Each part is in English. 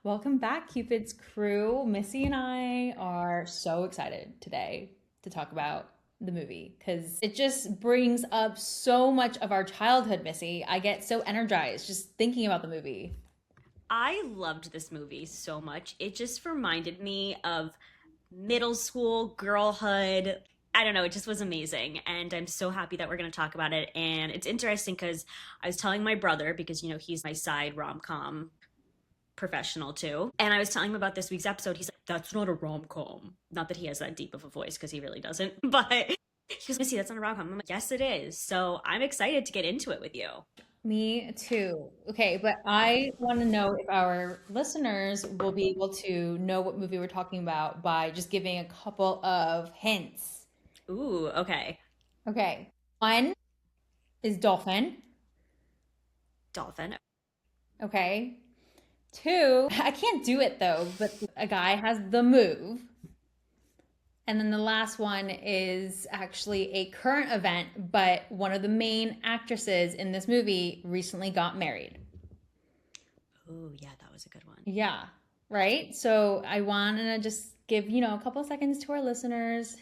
Welcome back, Cupid's crew. Missy and I are so excited today to talk about the movie because it just brings up so much of our childhood, Missy. I get so energized just thinking about the movie. I loved this movie so much. It just reminded me of middle school, girlhood. I don't know, it just was amazing. And I'm so happy that we're going to talk about it. And it's interesting because I was telling my brother, because, he's my side rom com professional too. And I was telling him about this week's episode. He's like, that's not a rom com. Not that he has that deep of a voice because he really doesn't. But he goes, Missy, that's not a rom com. I'm like, yes, it is. So I'm excited to get into it with you. Me too. Okay, but I want to know if our listeners will be able to know what movie we're talking about by just giving a couple of hints. Ooh, okay. Okay, one is Dolphin. Dolphin. Okay. Two, I can't do it though, but a guy has the move. And then the last one is actually a current event, but one of the main actresses in this movie recently got married. Ooh, yeah, that was a good one. Yeah, right? So I want to just give, a couple of seconds to our listeners,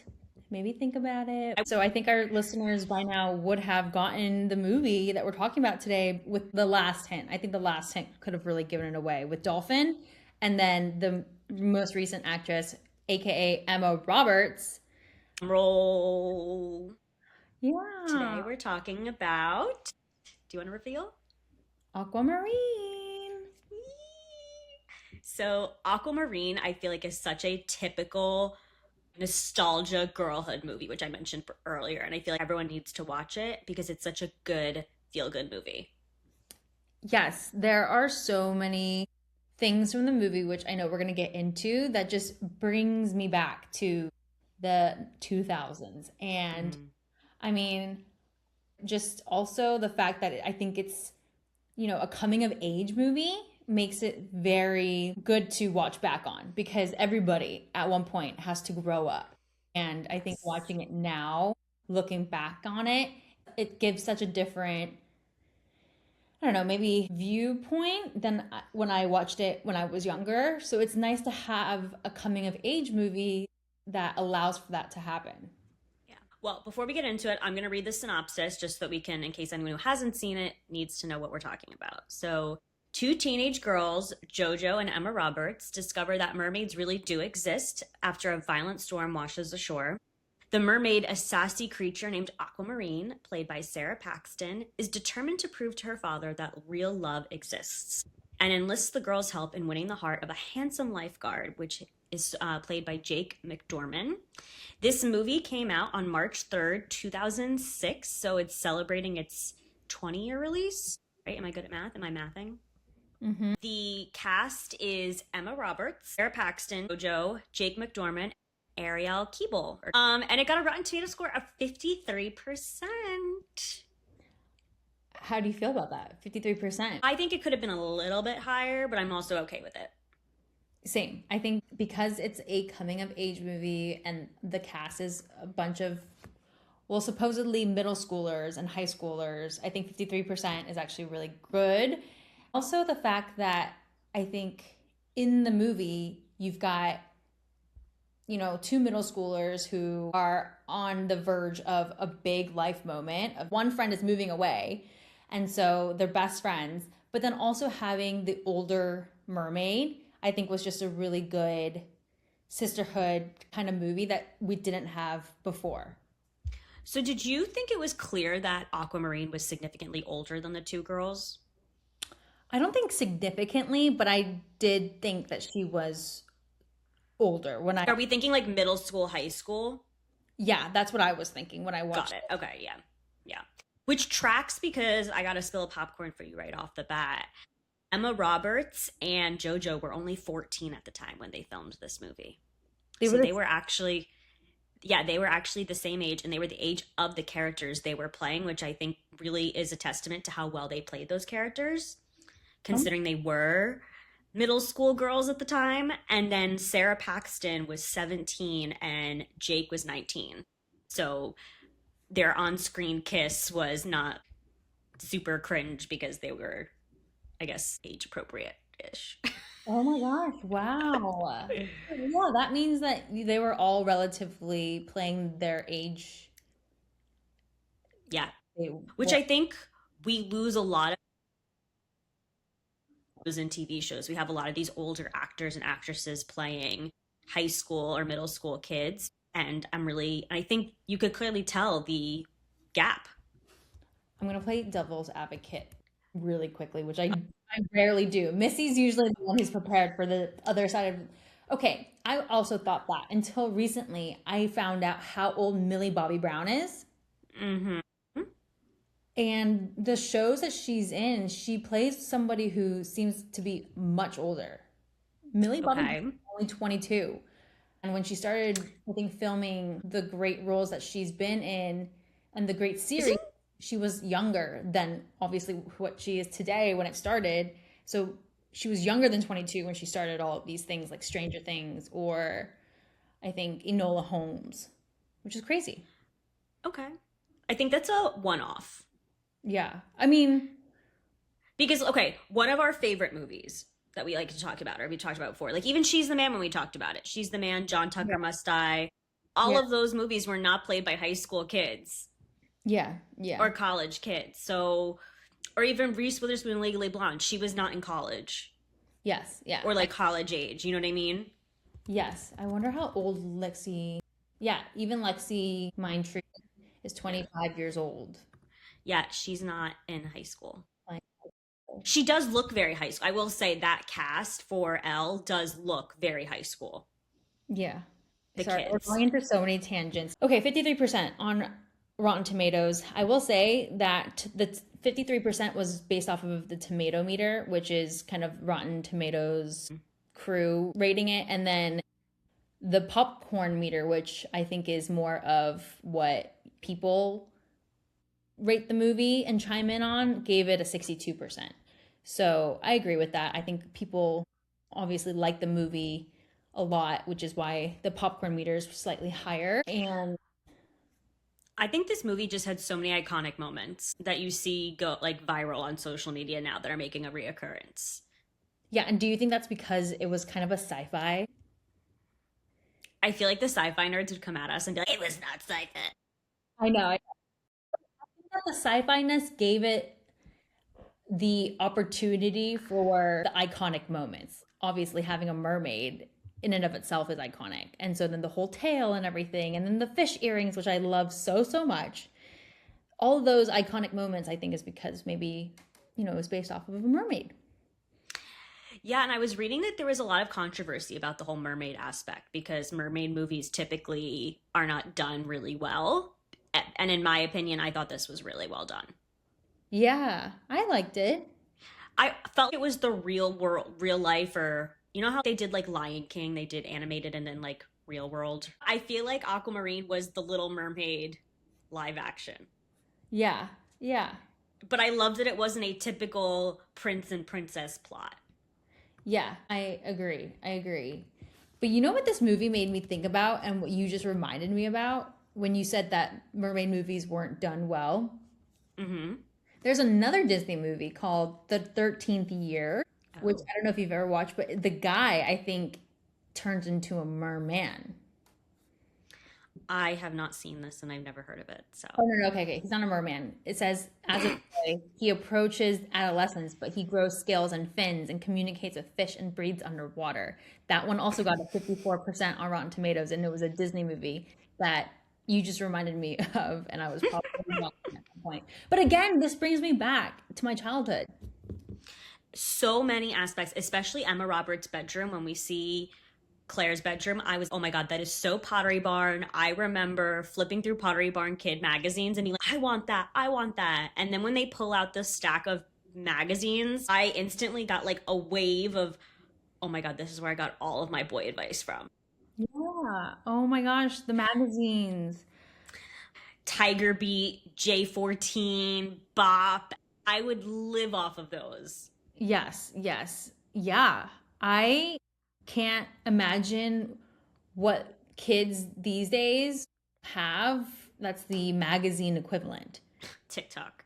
maybe think about it. So I think our listeners by now would have gotten the movie that we're talking about today with the last hint. I think the last hint could have really given it away with Dolphin and then the most recent actress, aka Emma Roberts. Roll. Today Yeah. we're talking about. Do you want to reveal? Aquamarine. So, Aquamarine, I feel like is such a typical nostalgia girlhood movie, which I mentioned earlier. And I feel like everyone needs to watch it because it's such a good feel good movie. Yes, there are so many things from the movie, which I know we're going to get into, that just brings me back to the 2000s. And Mm. I mean, just also the fact that I think it's, a coming of age movie makes it very good to watch back on because everybody at one point has to grow up. And I think Yes. watching it now, looking back on it, it gives such a different, I don't know, maybe viewpoint than when I watched it when I was younger. So it's nice to have a coming of age movie that allows for that to happen. Yeah. Well, before we get into it, I'm going to read the synopsis just so that we can, in case anyone who hasn't seen it needs to know what we're talking about. So, two teenage girls, JoJo and Emma Roberts, discover that mermaids really do exist after a violent storm washes ashore. The mermaid, a sassy creature named Aquamarine, played by Sara Paxton, is determined to prove to her father that real love exists and enlists the girls' help in winning the heart of a handsome lifeguard, which is played by Jake McDorman. This movie came out on March 3rd, 2006, so it's celebrating its 20-year release. Right? Am I good at math? Am I mathing? Hmm. The cast is Emma Roberts, Sarah Paxton, Jojo, Jake McDorman, Ariel Keeble. And it got a Rotten Tomato score of 53%. How do you feel about that? 53%. I think it could have been a little bit higher, but I'm also okay with it. Same. I think because it's a coming of age movie and the cast is a bunch of, well, supposedly middle schoolers and high schoolers, I think 53% is actually really good. Also, the fact that I think in the movie, you've got, two middle schoolers who are on the verge of a big life moment. Of one friend is moving away, and so they're best friends. But then also having the older mermaid, I think was just a really good sisterhood kind of movie that we didn't have before. So, did you think it was clear that Aquamarine was significantly older than the two girls? I don't think significantly, but I did think that she was older when I, Are we thinking like middle school, high school? yeah, that's what I was thinking when I Got watched it. it. Okay, yeah. Yeah. Which tracks because I got to spill popcorn for you right off the bat. Emma Roberts and JoJo were only 14 at the time when they filmed this movie. They So were, they were actually, yeah, they were actually the same age and they were the age of the characters they were playing, which I think really is a testament to how well they played those characters, considering they were middle school girls at the time. And then Sarah Paxton was 17 and Jake was 19. So their on screen kiss was not super cringe because they were, I guess, age appropriate ish. Oh my gosh, wow. Yeah, that means that they were all relatively playing their age. Yeah. They Which were. I think we lose a lot of those in TV shows. We have a lot of these older actors and actresses playing high school or middle school kids. And I think you could clearly tell the gap. I'm gonna play devil's advocate really quickly, which I rarely do. Missy's usually the one who's prepared for the other side of. Okay, I also thought that until recently, I found out how old Millie Bobby Brown is. Mm-hmm. And the shows that she's in, she plays somebody who seems to be much older. Millie Bobby Brown Okay. is only 22. And when she started, I think, filming the great roles that she's been in and the great Isn't series, she was younger than obviously what she is today when it started. So she was younger than 22 when she started all of these things like Stranger Things or I think Enola Holmes, which is crazy. okay. I think that's a one off. Yeah. I mean, Because, okay, one of our favorite movies that we like to talk about, or we talked about before, like even She's the Man when we talked about it. She's the Man, John yeah. Tucker Must Die. All Yeah. of those movies were not played by high school kids Yeah. Yeah. or college kids. So, or even Reese Witherspoon, Legally Blonde. She was not in college Yes. Yeah. or like college age. You know what I mean? Yes. I wonder how old Lexi, yeah, even Lexi Mindtree is Yeah. 25 years old. Yeah, she's not in high school. Like, She does look very high school. I will say that cast for Elle does look very high school. yeah. The Sorry, we're kids. going into so many tangents. Okay, 53% on Rotten Tomatoes. I will say that the 53% was based off of the tomato meter, which is kind of Rotten Tomatoes crew rating it, and then the popcorn meter, which I think is more of what people rate the movie and chime in on, gave it a 62%. So I agree with that. I think people obviously like the movie a lot, which is why the popcorn meter is slightly higher. And I think this movie just had so many iconic moments that you see go like viral on social media now that are making a reoccurrence. yeah, and do you think that's because it was kind of a sci-fi? I feel like the sci-fi nerds would come at us and be like, "It was not sci-fi." I know. I think that the sci-fi-ness gave it the opportunity for the iconic moments. Obviously, having a mermaid in and of itself is iconic. And so then the whole tail and everything, and then the fish earrings, which I love so, so much. All of those iconic moments, I think, is because maybe, it was based off of a mermaid. Yeah, and I was reading that there was a lot of controversy about the whole mermaid aspect because mermaid movies typically are not done really well. And in my opinion, I thought this was really well done. Yeah, I liked it. I felt it was the real world, real life, or you know how they did like Lion King, they did animated and then like real world. I feel like Aquamarine was the Little Mermaid live action. Yeah, yeah, But I loved that it wasn't a typical prince and princess plot. yeah, I agree. I agree. But you know what this movie made me think about and what you just reminded me about when you said that mermaid movies weren't done well? Mm-hmm. There's another Disney movie called The 13th Year, which Oh. I don't know if you've ever watched, but the guy, I think, turns into a merman. I have not seen this and I've never heard of it. So Oh, no, no, okay, okay. He's not a merman. It says, as a boy, he approaches adolescence, but he grows scales and fins and communicates with fish and breathes underwater. That one also got a 54% on Rotten Tomatoes, and it was a Disney movie that you just reminded me of, and I was probably wrong at that point. But again, this brings me back to my childhood. so many aspects, especially Emma Roberts' bedroom. When we see Claire's bedroom, I was, oh my God, that is so Pottery Barn. I remember flipping through Pottery Barn kid magazines and being like, I want that, I want that. And then when they pull out the stack of magazines, I instantly got like a wave of, oh my God, this is where I got all of my boy advice from. Yeah. Oh my gosh, the magazines. Tiger Beat, J14, Bop. I would live off of those. Yes, yes. Yeah. I can't imagine what kids these days have that's the magazine equivalent. TikTok.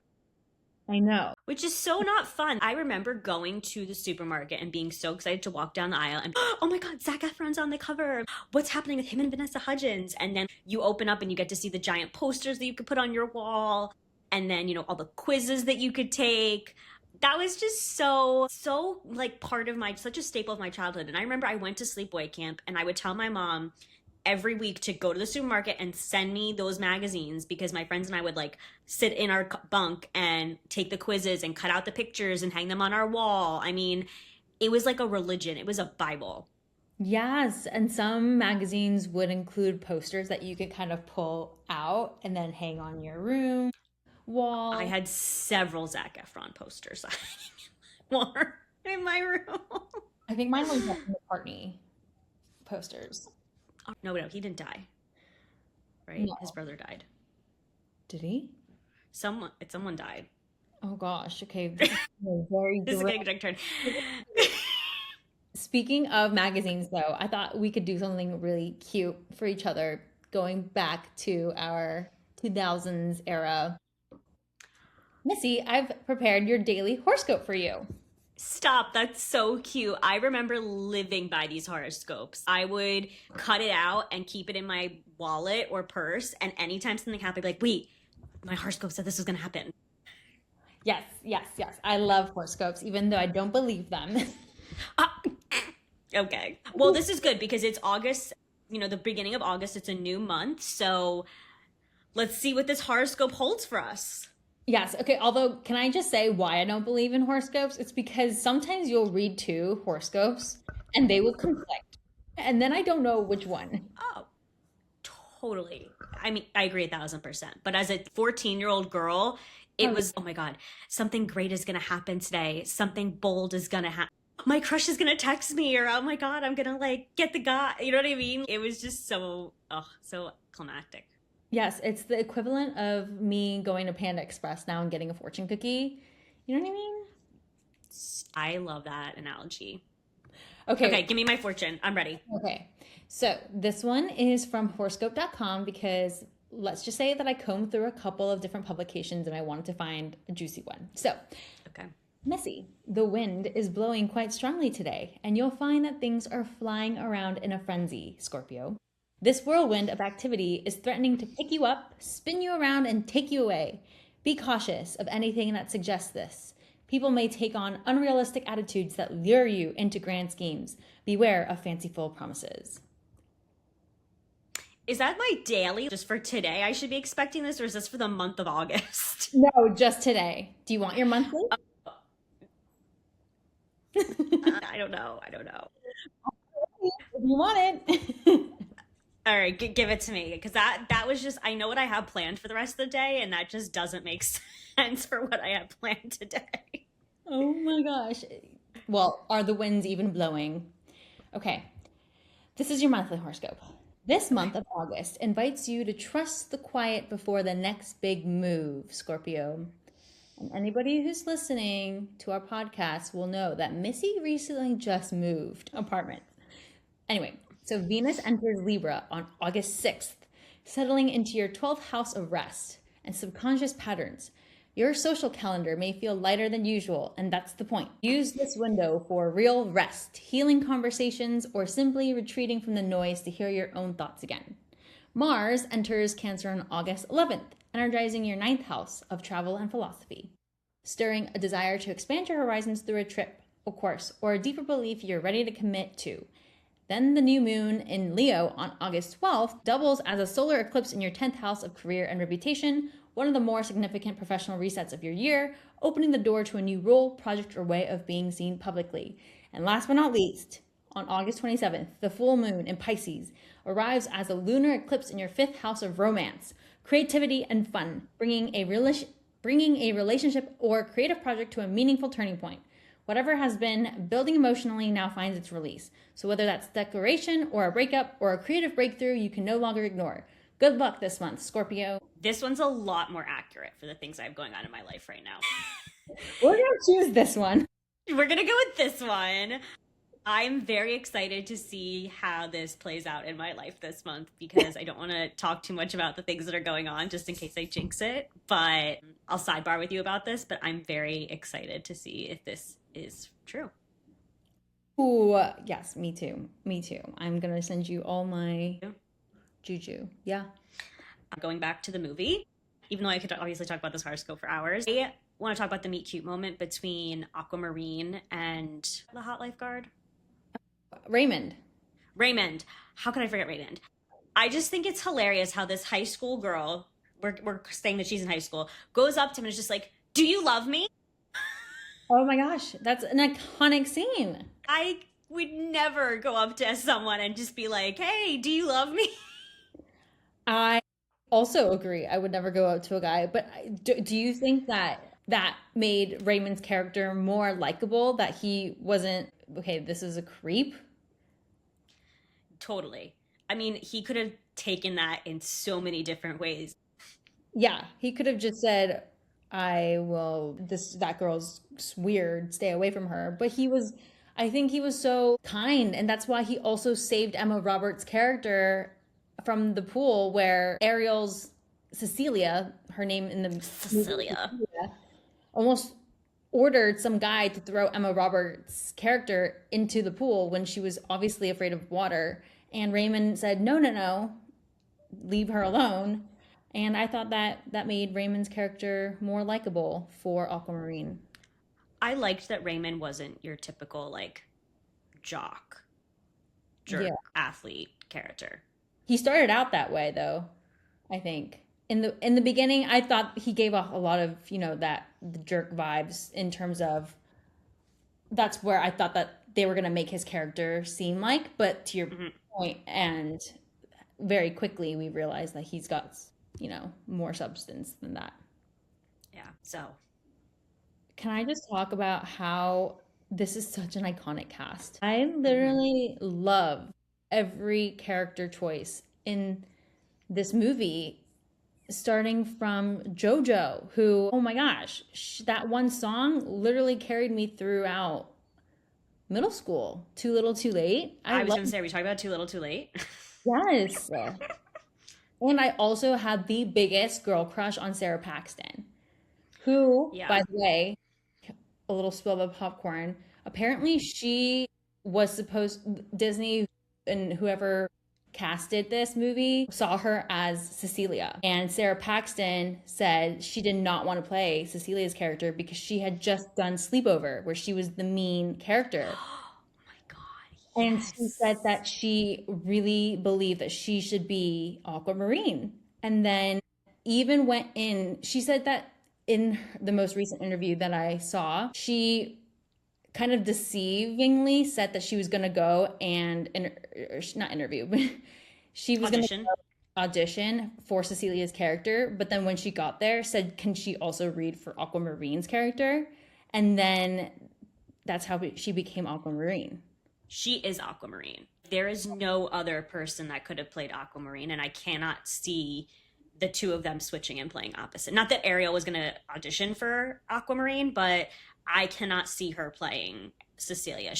I know. which is so not fun. I remember going to the supermarket and being so excited to walk down the aisle and, oh my God, Zac Efron's on the cover. What's happening with him and Vanessa Hudgens? And then you open up and you get to see the giant posters that you could put on your wall. And then, all the quizzes that you could take. That was just so like part of such a staple of my childhood. And I remember I went to sleepaway camp and I would tell my mom every week to go to the supermarket and send me those magazines because my friends and I would like sit in our bunk and take the quizzes and cut out the pictures and hang them on our wall. I mean, it was like a religion. It was a Bible. Yes, and some magazines would include posters that you could kind of pull out and then hang on your room wall. I had several Zac Efron posters in my room. I think mine was like McCartney posters. No, he didn't die. Right? No. His brother died. Did he? Someone died. Oh gosh. Okay. This is getting a dark turn. Speaking of magazines, though, I thought we could do something really cute for each other going back to our 2000s era. Missy, I've prepared your daily horoscope for you. Stop. That's so cute. I remember living by these horoscopes. I would cut it out and keep it in my wallet or purse. And anytime something happened, I'd be like, wait, my horoscope said this was going to happen. Yes. I love horoscopes, even though I don't believe them. Okay. Well, this is good because it's August, the beginning of August. It's a new month. So let's see what this horoscope holds for us. Yes. Okay. Although, can I just say why I don't believe in horoscopes? It's because sometimes you'll read two horoscopes and they will conflict. And then I don't know which one. Oh, totally. I mean, I agree 1,000%. But as a 14-year-old girl, it was, oh my God, something great is going to happen today. Something bold is going to happen. My crush is going to text me, or oh my God, I'm going to like get the guy. You know what I mean? It was just so climactic. Yes, it's the equivalent of me going to Panda Express now and getting a fortune cookie. You know what I mean? I love that analogy. Okay, give me my fortune. I'm ready. Okay, so this one is from horoscope.com because let's just say that I combed through a couple of different publications and I wanted to find a juicy one. So, okay. Missy, the wind is blowing quite strongly today, and you'll find that things are flying around in a frenzy, Scorpio. This whirlwind of activity is threatening to pick you up, spin you around, and take you away. Be cautious of anything that suggests this. People may take on unrealistic attitudes that lure you into grand schemes. Beware of fanciful promises. Is that my daily just for today? I should be expecting this, or is this for the month of August? No, just today. Do you want your monthly? I don't know. If you want it. All right, give it to me, because that was just, I know what I have planned for the rest of the day, and that just doesn't make sense for what I have planned today. Oh my gosh. Well, are the winds even blowing? Okay, this is your monthly horoscope. This month of August invites you to trust the quiet before the next big move, Scorpio. And anybody who's listening to our podcast will know that Missy recently just moved apartment. Anyway, so Venus enters Libra on August 6th, settling into your 12th house of rest and subconscious patterns. Your social calendar may feel lighter than usual, and that's the point. Use this window for real rest, healing conversations, or simply retreating from the noise to hear your own thoughts again. Mars enters Cancer on August 11th, energizing your 9th house of travel and philosophy, stirring a desire to expand your horizons through a trip, a course, or a deeper belief you're ready to commit to. Then the new moon in Leo on August 12th doubles as a solar eclipse in your 10th house of career and reputation, one of the more significant professional resets of your year, opening the door to a new role, project, or way of being seen publicly. And last but not least, on August 27th, the full moon in Pisces arrives as a lunar eclipse in your 5th house of romance, creativity, and fun, bringing a relationship or creative project to a meaningful turning point. Whatever has been building emotionally now finds its release. So whether that's declaration or a breakup or a creative breakthrough you can no longer ignore. Good luck this month, Scorpio. This one's a lot more accurate for the things I have going on in my life right now. We're going to choose this one. We're going to go with this one. I'm very excited to see how this plays out in my life this month because I don't want to talk too much about the things that are going on just in case I jinx it. But I'll sidebar with you about this, but I'm very excited to see if this is true. Ooh, yes, me too. Me too. I'm gonna send you all my juju. Yeah. Going back to the movie, even though I could obviously talk about this horoscope for hours, I want to talk about the meet cute moment between Aquamarine and the hot lifeguard. Raymond. Raymond. How could I forget Raymond? I just think it's hilarious how this high school girl, we're saying that she's in high school, goes up to him and is just like, "Do you love me?" Oh my gosh, that's an iconic scene. I would never go up to someone and just be like, "Hey, do you love me?" I also agree. I would never go up to a guy, but do you think that that made Raymond's character more likable? That he wasn't, okay, this is a creep? Totally. I mean, he could have taken that in so many different ways. Yeah, he could have just said, I will, that girl's weird, stay away from her. But I think he was so kind. And that's why he also saved Emma Roberts' character from the pool where Ariel's Cecilia, her name in the Cecilia, almost ordered some guy to throw Emma Roberts' character into the pool when she was obviously afraid of water. And Raymond said, no, no, no, leave her alone. And I thought that made Raymond's character more likable for Aquamarine. I liked that Raymond wasn't your typical like jock, jerk, Yeah. athlete character. He started out that way though, I think. In the beginning, I thought he gave off a lot of, the jerk vibes in terms of that's where I thought that they were going to make his character seem like, but to your point, and very quickly we realized that he's got, more substance than that. Yeah. So, can I just talk about how this is such an iconic cast? I literally love every character choice in this movie, starting from JoJo, who, oh my gosh, that one song literally carried me throughout middle school. Too Little Too Late. I was going to say, are we talking about Too Little Too Late? Yes. And I also had the biggest girl crush on Sara Paxton, who, by the way, a little spill of popcorn, apparently she was Disney and whoever casted this movie saw her as Cecilia. And Sara Paxton said she did not want to play Cecilia's character because she had just done Sleepover, where she was the mean character. And she said that she really believed that she should be Aquamarine. And then even went in, she said that in the most recent interview that I saw, she kind of deceivingly said that she was going to go and, not interview, but she was going to audition for Cecilia's character. But then when she got there, said, can she also read for Aquamarine's character? And then that's how she became Aquamarine. She is Aquamarine. There is no other person that could have played Aquamarine, and I cannot see the two of them switching and playing opposite. Not that Ariel was going to audition for Aquamarine, but I cannot see her playing Cecilia.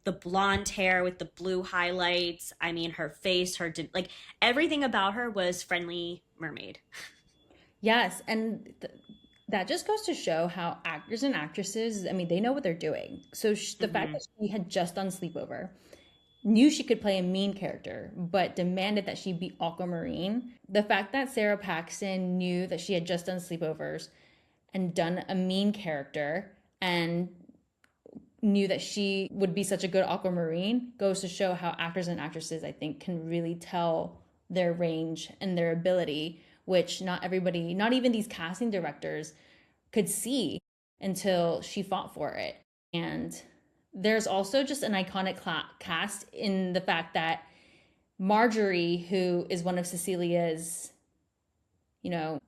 The blonde hair with the blue highlights, I mean, her face, like everything about her was friendly mermaid. Yes, and that just goes to show how actors and actresses, I mean, they know what they're doing. So the fact that she had just done Sleepover, knew she could play a mean character, but demanded that she be Aquamarine. The fact that Sara Paxton knew that she had just done Sleepovers and done a mean character and knew that she would be such a good Aquamarine goes to show how actors and actresses, I think, can really tell their range and their ability, which not everybody, not even these casting directors, could see until she fought for it. And there's also just an iconic cast in the fact that Marjorie, who is one of Cecilia's,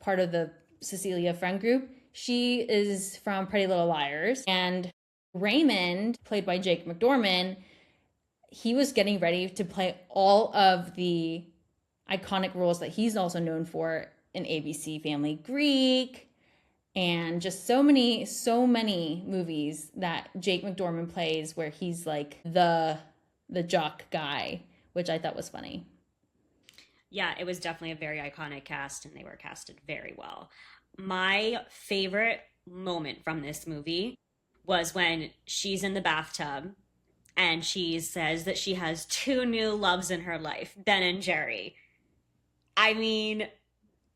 part of the Cecilia friend group, she is from Pretty Little Liars. And Raymond, played by Jake McDorman, he was getting ready to play all of the iconic roles that he's also known for in ABC Family Greek, and just so many movies that Jake McDormand plays where he's like the jock guy, which I thought was funny. Yeah, it was definitely a very iconic cast, and they were casted very well. My favorite moment from this movie was when she's in the bathtub and she says that she has two new loves in her life, Ben and Jerry. I mean,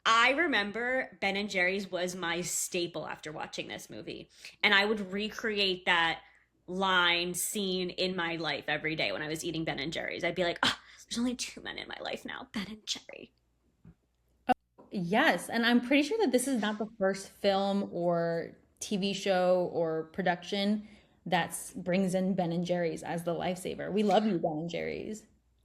I remember Ben and Jerry's was my staple after watching this movie. And I would recreate that line scene in my life every day when I was eating Ben and Jerry's. I'd be like, oh, there's only two men in my life now, Ben and Jerry. Yes, and I'm pretty sure that this is not the first film or TV show or production that brings in Ben and Jerry's as the lifesaver. We love you, Ben and Jerry's.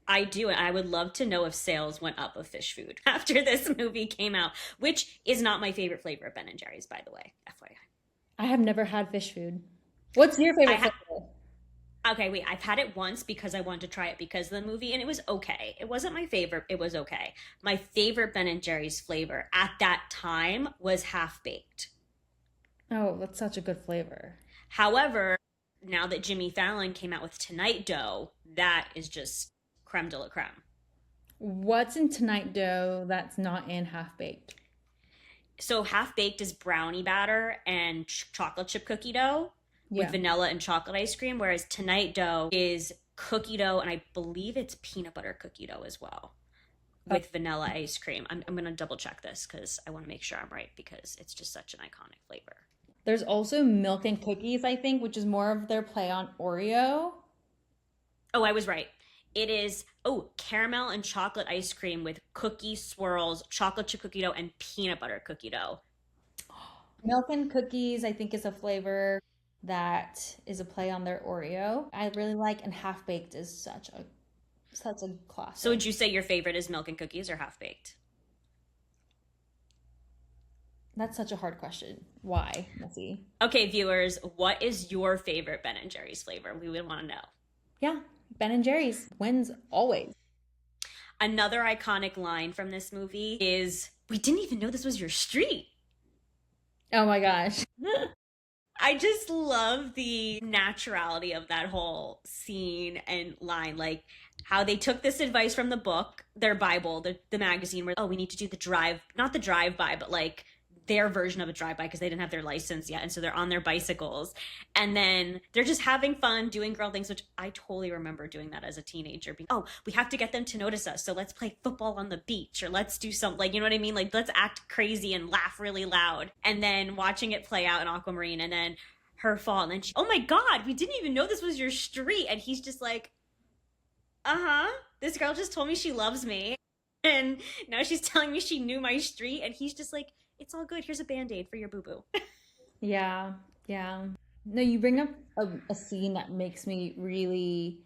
I do, and I would love to know if sales went up of fish food after this movie came out, which is not my favorite flavor of Ben and Jerry's, by the way, FYI. I have never had fish food. What's your I favorite ha- flavor? okay, wait, I've had it once because I wanted to try it because of the movie, and it was okay. It wasn't my favorite, it was okay. My favorite Ben and Jerry's flavor at that time was half baked. Oh, that's such a good flavor. However, now that Jimmy Fallon came out with Tonight Dough, that is just creme de la creme. What's in Tonight Dough that's not in Half Baked? So half baked is brownie batter and chocolate chip cookie dough with Yeah. vanilla and chocolate ice cream, whereas Tonight Dough is cookie dough and I believe it's peanut butter cookie dough as well Oh, with vanilla ice cream. I'm going to double check this because I want to make sure I'm right because it's just such an iconic flavor. there's also Milk and Cookies, I think, which is more of their play on Oreo. Oh, I was right. It is, oh, caramel and chocolate ice cream with cookie swirls, chocolate chip cookie dough, and peanut butter cookie dough. Milk and Cookies, I think, is a flavor that is a play on their Oreo. I really like, and Half Baked is such a So classic. would you say your favorite is milk and cookies or half baked? That's such a hard question. Why, Missy? Okay, viewers, what is your favorite Ben and Jerry's flavor? We would want to know. Yeah, Ben and Jerry's wins always. Another iconic line from this movie is, we didn't even know this was your street. Oh my gosh. I just love the naturality of that whole scene and line. Like how they took this advice from the book, their Bible, the magazine, where, oh, we need to do the drive, not the drive by, but like their version of a drive by because they didn't have their license yet. And so they're on their bicycles. And then they're just having fun doing girl things, which I totally remember doing that as a teenager. Being, oh, we have to get them to notice us. So let's play football on the beach or let's do something like, you know what I mean? Like, let's act crazy and laugh really loud. And then watching it play out in Aquamarine and then her fall. And then she, oh my God, we didn't even know this was your street. And he's just like, uh-huh, this girl just told me she loves me. And now she's telling me she knew my street. And he's just like, it's all good. Here's a band-aid for your boo-boo. Yeah, yeah. No, you bring up a scene that makes me really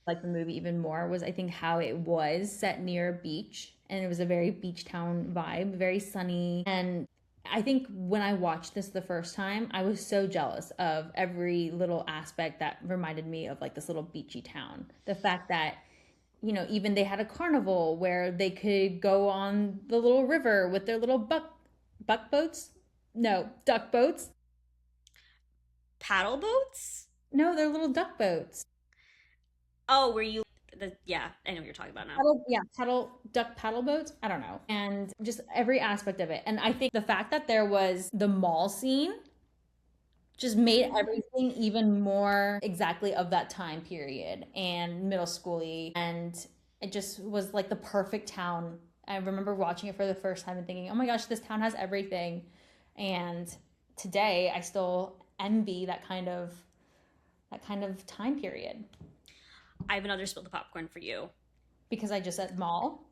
like the movie even more was I think how it was set near a beach and it was a very beach town vibe, very sunny. And I think when I watched this the first time, I was so jealous of every little aspect that reminded me of like this little beachy town. The fact that, you know, even they had a carnival where they could go on the little river with their little buck boats. No, duck boats. Paddle boats? No, they're little duck boats. Oh, were you yeah, I know what you're talking about now. Paddle, yeah, duck paddle boats. I don't know. And just every aspect of it. And I think the fact that there was the mall scene just made everything even more exactly of that time period and middle schooly. And it just was like the perfect town. I remember watching it for the first time and thinking, oh my gosh, this town has everything. And today I still envy that kind of time period I have another spill the popcorn for you. because I just said mall.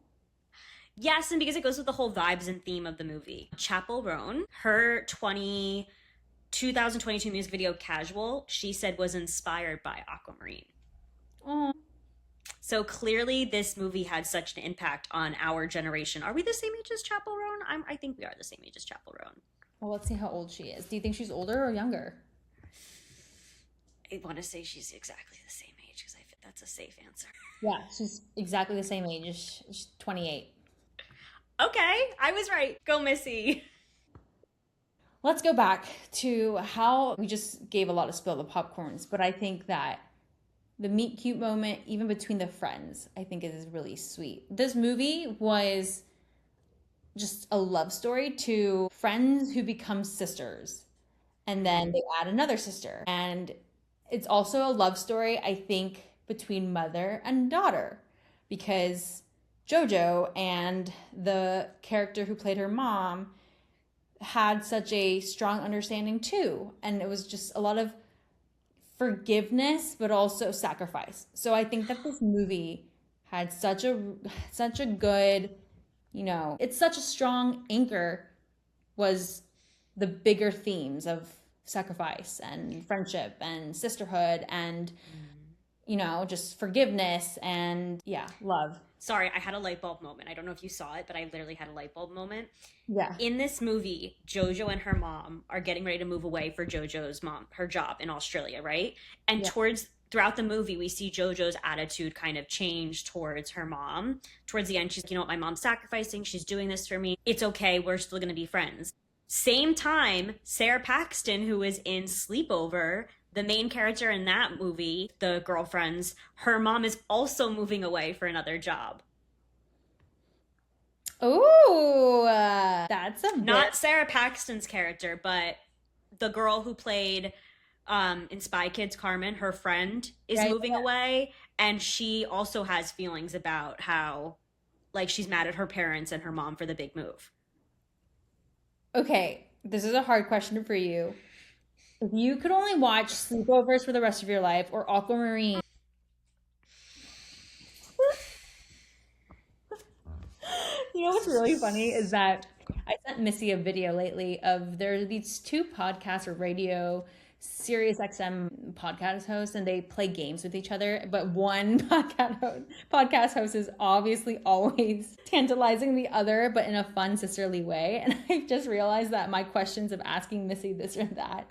Yes, and because it goes with the whole vibes and theme of the movie. Chapel Roan, her 2022 music video Casual, she said was inspired by Aquamarine. Oh, So clearly this movie had such an impact on our generation. Are we the same age as Chapel Roan? I think we are the same age as Chapel Roan. well, let's see how old she is. Do you think she's older or younger? I want to say she's exactly the same age because I think that's a safe answer. Yeah, she's exactly the same age. She's 28. Okay, I was right. Go Missy. let's go back to how we just gave a lot of spill the popcorns, but I think that the meet cute moment, even between the friends, I think is really sweet. This movie was just a love story to friends who become sisters, and then they add another sister. And it's also a love story, I think, between mother and daughter, because JoJo and the character who played her mom had such a strong understanding too. And it was just a lot of forgiveness, but also sacrifice. So I think that this movie had such a good, it's such a strong anchor, was the bigger themes of sacrifice and friendship and sisterhood and just forgiveness and yeah, love. Sorry, I had a light bulb moment. I don't know if you saw it, but I literally had a light bulb moment. Yeah. In this movie, Jojo and her mom are getting ready to move away for Jojo's mom, her job in Australia, right? And Yeah. throughout the movie, we see Jojo's attitude kind of change towards her mom. Towards the end, she's, you know what, my mom's sacrificing, she's doing this for me. It's okay, we're still gonna be friends. Same time, Sarah Paxton, who is in Sleepover, the main character in that movie, the girlfriends, her mom is also moving away for another job. Ooh, that's a bit. Not Sarah Paxton's character, but the girl who played in Spy Kids Carmen, her friend is Yeah, moving away, and she also has feelings about how, like, she's mad at her parents and her mom for the big move. okay, this is a hard question for you. If you could only watch sleepovers for the rest of your life or Aquamarine, you know what's really funny is that I sent Missy a video lately of there are these two podcasts or radio Sirius XM podcast hosts, and they play games with each other. But one podcast host is obviously always tantalizing the other, but in a fun sisterly way. And I just realized that my questions of asking Missy this or that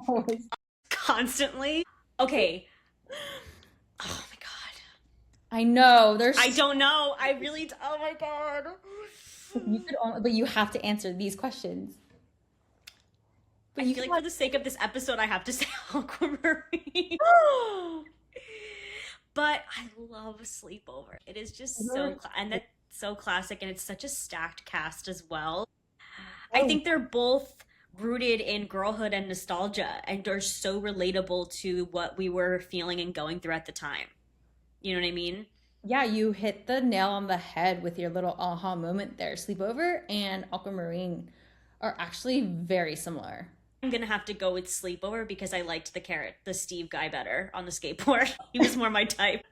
always. Constantly. Okay. Oh my god. I know there's. I don't know. I really. Oh my god. You could only, but you have to answer these questions. But I you feel can like for the sake of this episode, I have to say Aquamarine. watch. But I love Sleepover. It is just so, and that's so classic, and it's such a stacked cast as well. I Oh, think they're both rooted in girlhood and nostalgia, and are so relatable to what we were feeling and going through at the time. You know what I mean? yeah, you hit the nail on the head with your little aha moment there. Sleepover and Aquamarine are actually very similar. I'm gonna have to go with Sleepover because I liked the Steve guy better on the skateboard. He was more my type.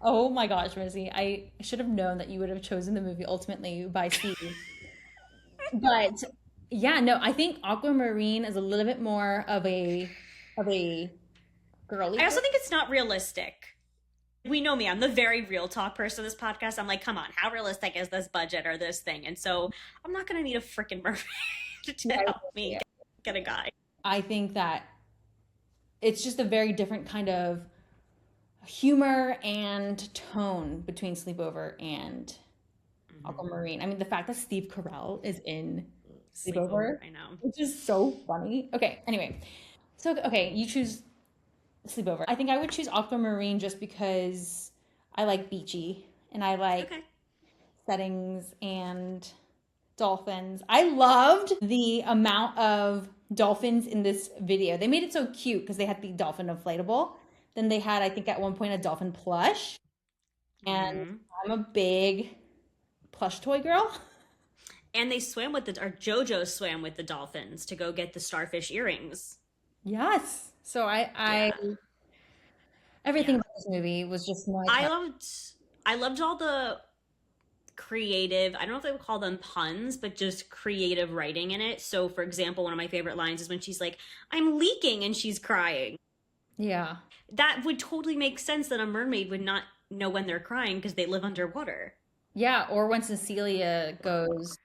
Oh my gosh, Missy, I should have known that you would have chosen the movie ultimately by Steve. But yeah, no, I think Aquamarine is a little bit more of a girly I film. also think it's not realistic. We know me, I'm the very real talk person of this podcast. I'm like, come on, how realistic is this budget or this thing? And so I'm not gonna need a freaking mermaid to Yeah, help me yeah. get a guy. I think that it's just a very different kind of humor and tone between Sleepover and Aquamarine. I mean, the fact that Steve Carell is in Sleepover, Sleepover, I know. which is so funny. Okay, anyway. So, okay, you choose Sleepover. I think I would choose Aquamarine just because I like beachy and I like Okay. settings and dolphins. I loved the amount of dolphins in this video. They made it so cute because they had the dolphin inflatable. Then they had, I think, at one point a dolphin plush. And Hmm. I'm a big plush toy girl. And they swam with or JoJo swam with the dolphins to go get the starfish earrings. Yes. So I Yeah. everything Yeah. about this movie was just my I cup. loved I loved all the creative, I don't know if they would call them puns, but just creative writing in it. So for example, one of my favorite lines is when she's like, I'm leaking and she's crying. Yeah. That would totally make sense that a mermaid would not know when they're crying because they live underwater. Yeah. Or when Cecilia goes,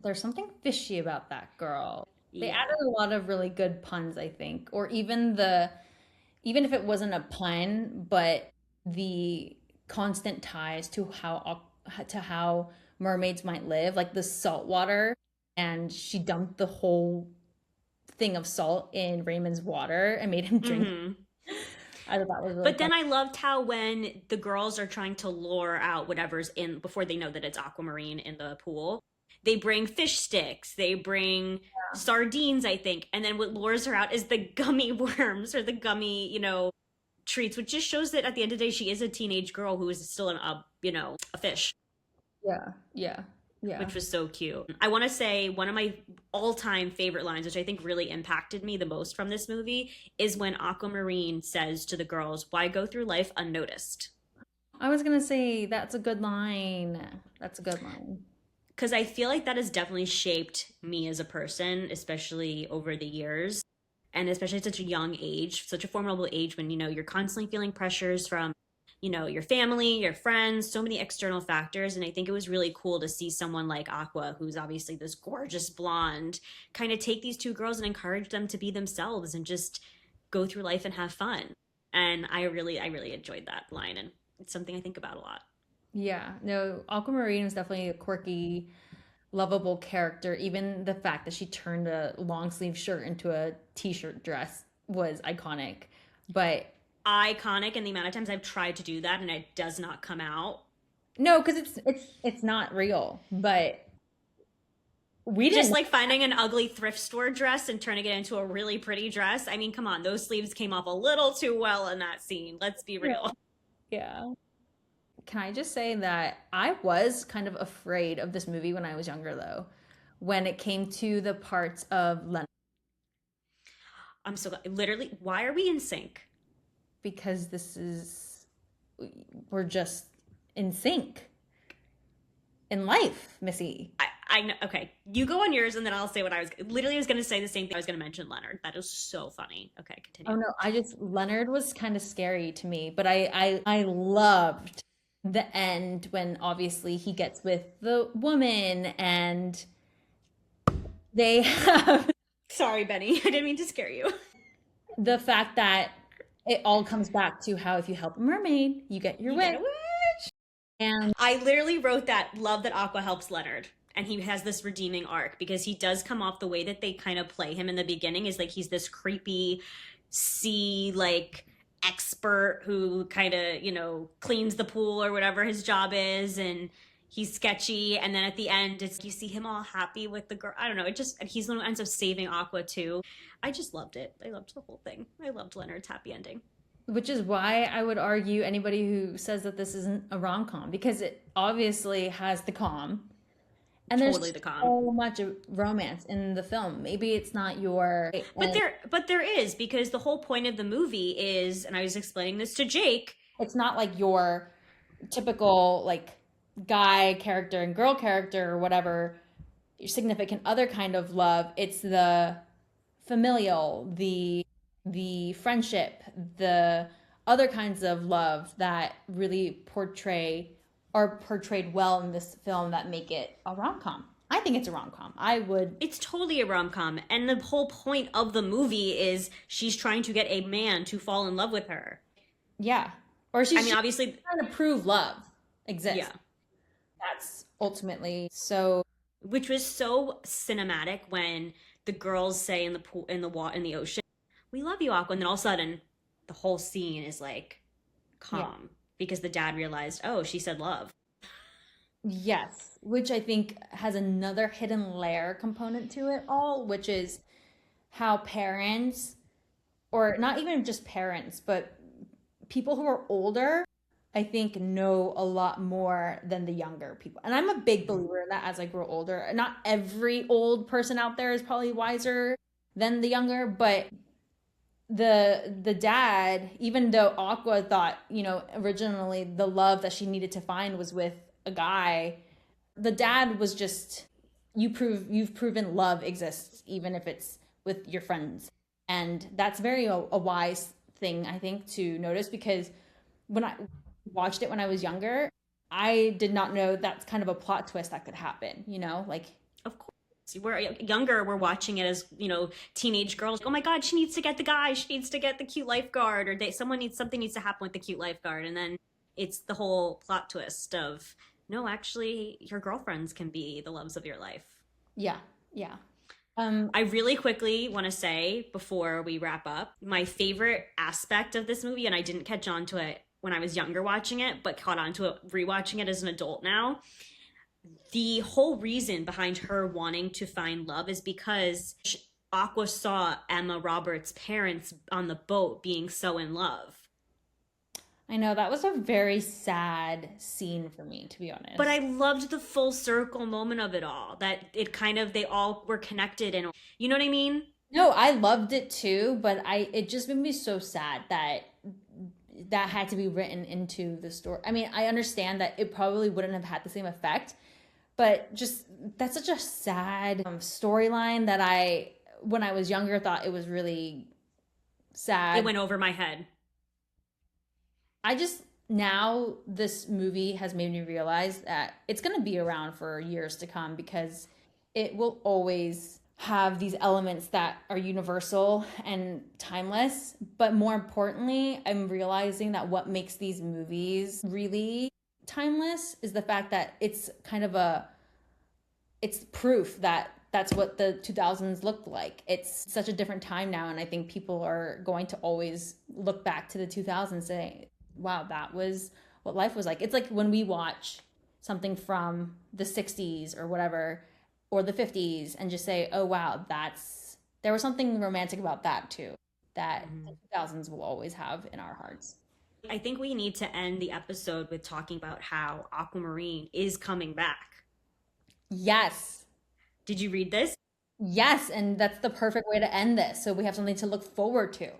there's something fishy about that girl. They Yeah. added a lot of really good puns, I think. Or even if it wasn't a pun, but the constant ties to how mermaids might live, like the salt water, and she dumped the whole thing of salt in Raymond's water and made him drink. Mm-hmm. I thought that was really But fun. then I loved how when the girls are trying to lure out whatever's in before they know that it's Aquamarine in the pool, they bring fish sticks, they bring sardines, I think, and then what lures her out is the gummy worms or the gummy, treats, which just shows that at the end of the day, she is a teenage girl who is still a fish, Yeah, yeah, yeah. which was so cute. I want to say one of my all-time favorite lines, which I think really impacted me the most from this movie, is when Aquamarine says to the girls, "Why go through life unnoticed?" I was gonna say that's a good line. That's a good line. Because I feel like that has definitely shaped me as a person, especially over the years, and especially at such a young age, such a formidable age when you're constantly feeling pressures from your family, your friends, so many external factors. And I think it was really cool to see someone like Aqua, who's obviously this gorgeous blonde, kind of take these two girls and encourage them to be themselves and just go through life and have fun. And I really enjoyed that line, and it's something I think about a lot. Yeah, no, Aquamarine was definitely a quirky, lovable character. Even the fact that she turned a long sleeve shirt into a t-shirt dress was iconic. But Iconic, and the amount of times I've tried to do that and it does not come out. no, because it's not real. But we Just didn't. like finding an ugly thrift store dress and turning it into a really pretty dress. I mean, come on, those sleeves came off a little too well in that scene. Let's be real. Yeah. Can I just say that I was kind of afraid of this movie when I was younger, though, when it came to the parts of Leonard, I'm so glad. Literally, why are we in sync? because we're just in sync in life, Missy. I know. Okay, you go on yours, and then I'll say what I was. Literally, I was going to say the same thing. I was going to mention Leonard. That is so funny. Okay, Oh continue. no, Leonard was kind of scary to me, but I loved the end when obviously he gets with the woman and they have Sorry, Benny. I didn't mean to scare you. the fact that it all comes back to how if you help a mermaid, you get your You wish. get a witch. And I literally wrote that. Love that Aqua helps Leonard. And he has this redeeming arc because he does come off the way that they kind of play him in the beginning is like he's this creepy sea like expert who kind of, cleans the pool or whatever his job is, and he's sketchy, and then at the end it's you see him all happy with the girl. I don't know, it just, and he's the one who ends up saving Aqua too. I just loved it. I loved the whole thing. I loved Leonard's happy ending. which is why I would argue anybody who says that this isn't a rom-com because it obviously has the com. And Totally there's the calm. so much of romance in the film. Maybe it's not your But there is, because the whole point of the movie is, and I was explaining this to Jake. it's not like your typical like guy character and girl character or whatever your significant other kind of love. It's the familial, the friendship, the other kinds of love that really are portrayed well in this film that make it a rom-com. I think it's a rom-com. I would. It's totally a rom-com, and the whole point of the movie is she's trying to get a man to fall in love with her. Yeah. Or she's I mean, obviously, trying to prove love exists. yeah, That's ultimately so. which was so cinematic when the girls say in the pool, in the water, in the ocean, "We love you, Aqua," and then all of a sudden, the whole scene is like calm because the dad realized, oh, she said love. Yes, which I think has another hidden layer component to it all, which is how parents, or not even just parents, but people who are older, I think know a lot more than the younger people. And I'm a big believer in that as I grow older. Not every old person out there is probably wiser than the younger, but the dad, even though Aqua thought, originally the love that she needed to find was with a guy, the dad was just you've proven love exists even if it's with your friends. And that's very a wise thing I think to notice because when I watched it when I was younger, I did not know that's kind of a plot twist that could happen, like Of course. We're younger, we're watching it as, teenage girls. Oh my God, she needs to get the guy. She needs to get the cute lifeguard, or something needs to happen with the cute lifeguard. And then it's the whole plot twist of, no, actually, your girlfriends can be the loves of your life. yeah, yeah. I really quickly want to say before we wrap up, my favorite aspect of this movie, and I didn't catch on to it when I was younger watching it, but caught on to it rewatching it as an adult now. The whole reason behind her wanting to find love is because Aqua saw Emma Roberts' parents on the boat being so in love. I know that was a very sad scene for me, to be But honest. I loved the full circle moment of it all. That it kind of they all were connected and you know what I mean? No, I loved it too, but it just made me so sad that that had to be written into the story. I mean, I understand that it probably wouldn't have had the same effect, but just that's such a sad storyline that when I was younger, thought it was really It sad. went over my head. I just now this movie has made me realize that it's going to be around for years to come because it will always have these elements that are universal and timeless. But more importantly, I'm realizing that what makes these movies really timeless is the fact that it's kind of it's proof that that's what the 2000s looked like. It's such a different time now, and I think people are going to always look back to the 2000s saying, wow, that was what life was like. It's like when we watch something from the 60s or whatever, or the 50s, and just say, oh wow, there was something romantic about that too, that the Mhm. 2000s will always have in our hearts. I think we need to end the episode with talking about how Aquamarine is coming back. Yes. Did you read this? Yes, and that's the perfect way to end this, so we have something to look forward to.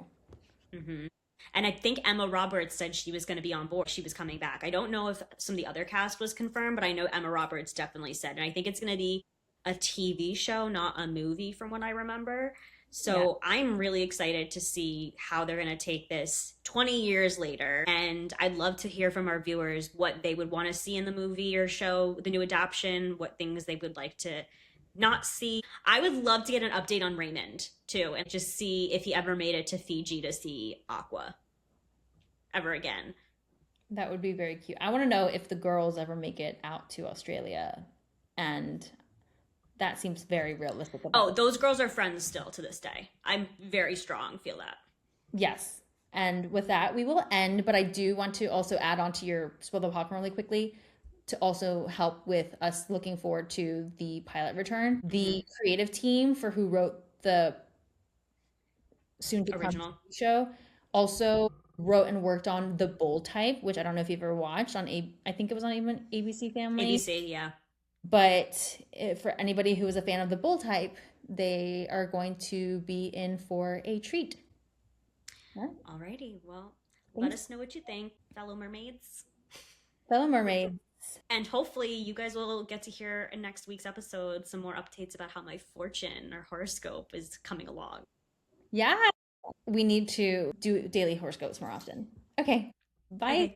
Hmm. And I think Emma Roberts said she was going to be on board. She was coming back. I don't know if some of the other cast was confirmed, but I know Emma Roberts definitely said. And I think it's going to be a TV show, not a movie, from what I remember. Yeah. So I'm really excited to see how they're going to take this 20 years later. And I'd love to hear from our viewers what they would want to see in the movie or show, the new adaptation, what things they would like to not see. I would love to get an update on Raymond too and just see if he ever made it to Fiji to see Aqua ever again. That would be very cute. I want to know if the girls ever make it out to Australia, and that seems very realistic Oh, about. those girls are friends still to this day. I'm very strong, feel that. Yes. And with that, we will end, but I do want to also add on to your spill the popcorn really quickly to also help with us looking forward to the pilot return. Hmm. The creative team for who wrote the soon to come Original. TV show also wrote and worked on The Bold Type, which I don't know if you've ever watched on I think it was on even ABC Family. ABC, yeah. But for anybody who is a fan of The Bold Type, they are going to be in for a treat. All right. Alrighty, well, let Thanks, us know what you think, fellow mermaids. fellow mermaid. And hopefully, you guys will get to hear in next week's episode some more updates about how my fortune or horoscope is coming along. Yeah, we need to do daily horoscopes more often. Okay, bye. Okay,